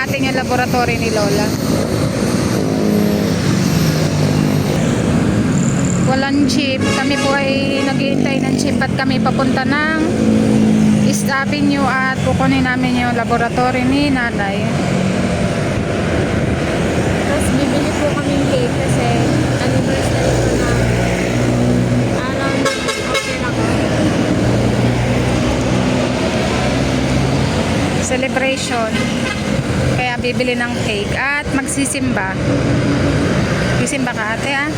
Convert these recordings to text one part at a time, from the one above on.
natin yung laboratory ni Lola. Walang jeep. Kami po ay naghihintay ng jeep at kami papunta ng East Avenue at kukunin namin yung laboratory ni nanay. Tapos bibili po kaming cake kasi anniversary ko na araw na okay ako. Celebration. Kaya bibili ng cake at magsisimba. Sisimba ka ate ah.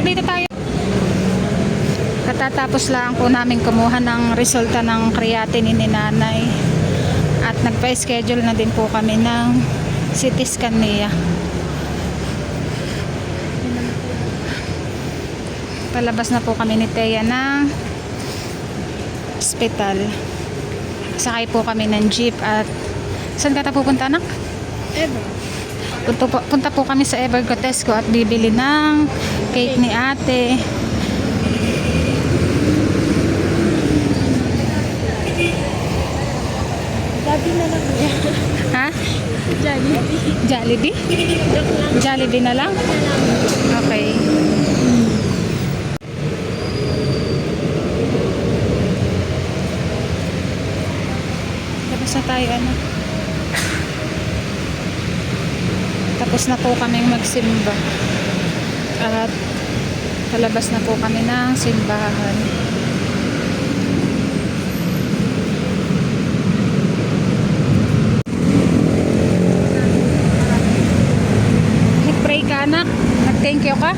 Dito tayo. Katatapos lang po namin kumuha ng resulta ng creatinine ni nanay. At nagpa-schedule na din po kami ng CT scan niya. Palabas na po kami ni Thea ng hospital. Sakay po kami ng jeep at saan ka pupunta anak? Ever. Punta po kami sa Ever Grotesco at bibili ng cake ni ate. Jollibee na lang yan. Ha? Jollibee. Jollibee? Joke lang. Jollibee na lang? Okay. Tapos na tayo ano? Tapos na po kaming magsimba at palabas na po kami ng simbahan. Nag-pray ka anak? Nag-thank you ka?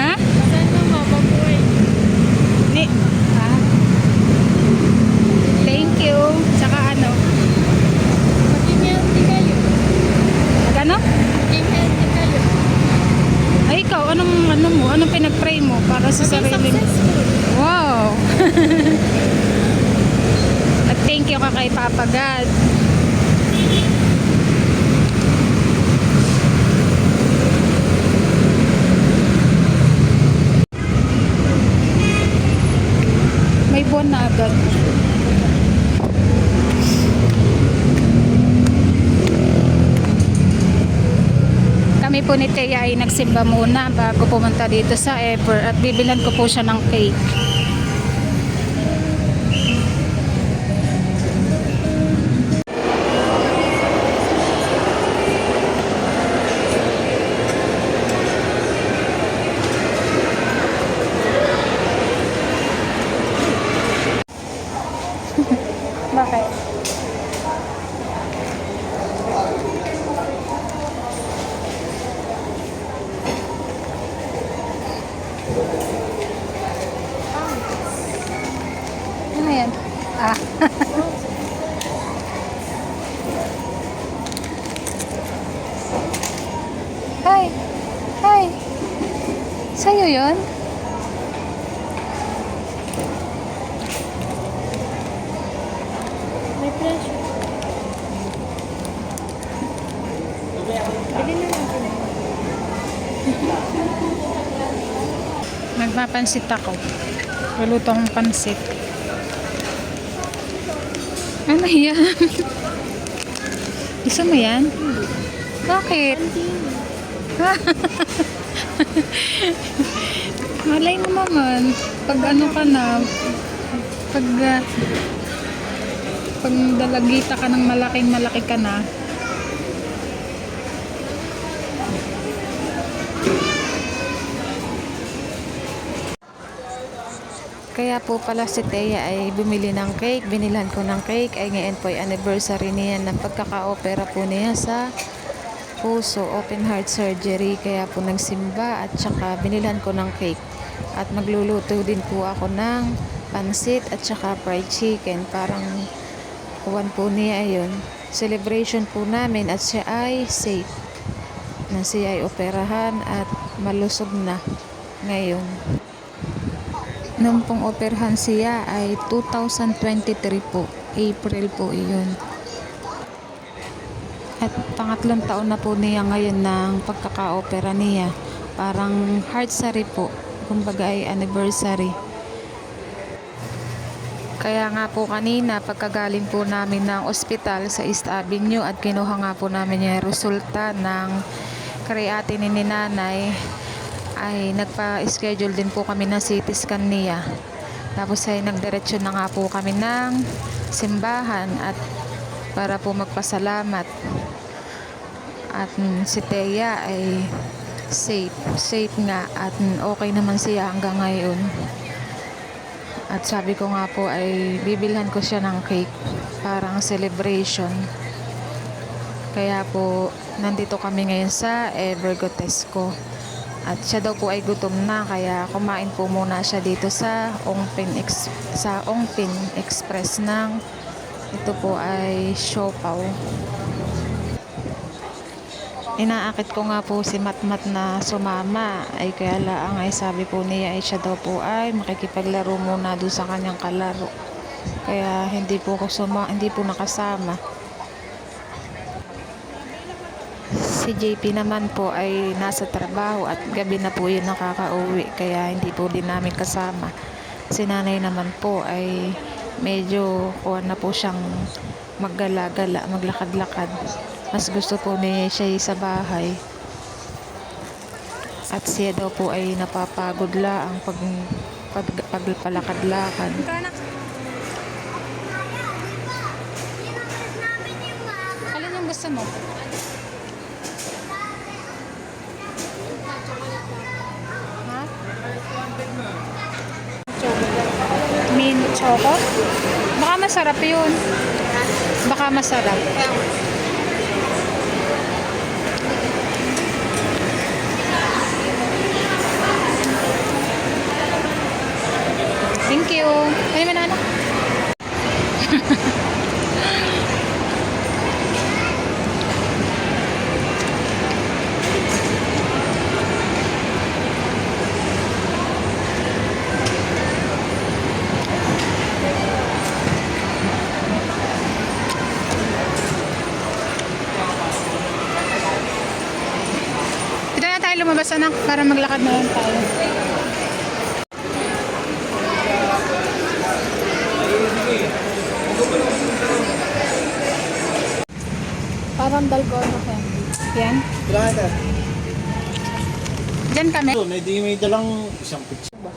Ha? Saan mo mapabuhay? Ni? Ha? Thank you. Tsaka ano? Maging healthy kayo. Ano? Maging healthy kayo. Ay ikaw, anong pinag-pray mo para sa Maging sarili mo? successful. Wow! Nag-thank you ka kay Papa God. May buwan na agad. Kami po ni Thea ay nagsimba muna bago pumunta dito sa Ever at bibilan ko po siya ng cake. Bakit? Ano yan? Ah. Hi! Hi! Sa'yo yun? May pressure. Bili na natin. Nagpapansit ako. Luluto akong pansit. Ano yan? Gusto mo yan? Bakit? Malay mo naman. Pag ano ka na, pag dalagita ka ng malaki ka na, kaya po pala si Thea ay bumili ng cake. Binilhan ko ng cake ay ngayon po ay anniversary niya ng pagkaka-opera po niya sa puso, open heart surgery. Kaya po nagsimba at saka binilhan ko ng cake. At magluluto din po ako ng pansit at saka fried chicken. Parang kuwan po niya ayun. Celebration po namin at siya ay safe. Na siya ay operahan at malusog na ngayon. Nung pong operahan siya ay 2023 po. April po iyon. At pangatlong taon na po niya ngayon ng pagkaka-opera niya. Parang heartsary po. Kumbaga ay anniversary. Kaya nga po kanina pagkagaling po namin ng ospital sa East Avenue at kinuha nga po namin yung resulta ng creatinine ni nanay, ay nagpa-schedule din po kami ng CT scan niya. Tapos ay nagdiretso na nga po kami ng simbahan at para po magpasalamat. At si Thea ay safe nga at okay naman siya hanggang ngayon. At sabi ko nga po ay bibilhan ko siya ng cake, parang celebration. Kaya po nandito kami ngayon sa Evergotesco. At siya daw po ay gutom na, kaya kumain po muna siya dito sa Ongpin Express ng ito po ay siopaw. Inaakit ko nga po si Matmat na sumama, ay kaya laang ay sabi po niya ay siya daw po ay makikipaglaro muna doon sa kanyang kalaro. Kaya hindi po nakasama. Si JP naman po ay nasa trabaho at gabi na po yun nakakauwi, kaya hindi po din namin kasama. Si nanay naman po ay medyo kuha na po siyang maggala-gala, maglakad-lakad. Mas gusto po niya siya sa bahay. At siya daw po ay napapagod lang pagpalakad-lakad. Alin yung gusto mo? Ha? Min choco? Baka masarap yun. Baka masarap. Thank you. Ano ba na? Dito na tayo lumabas anak para maglakad na lang tayo. Parang dalgona ko. Yan. Grabe. Diyan kami. May dalang isang pizza ba?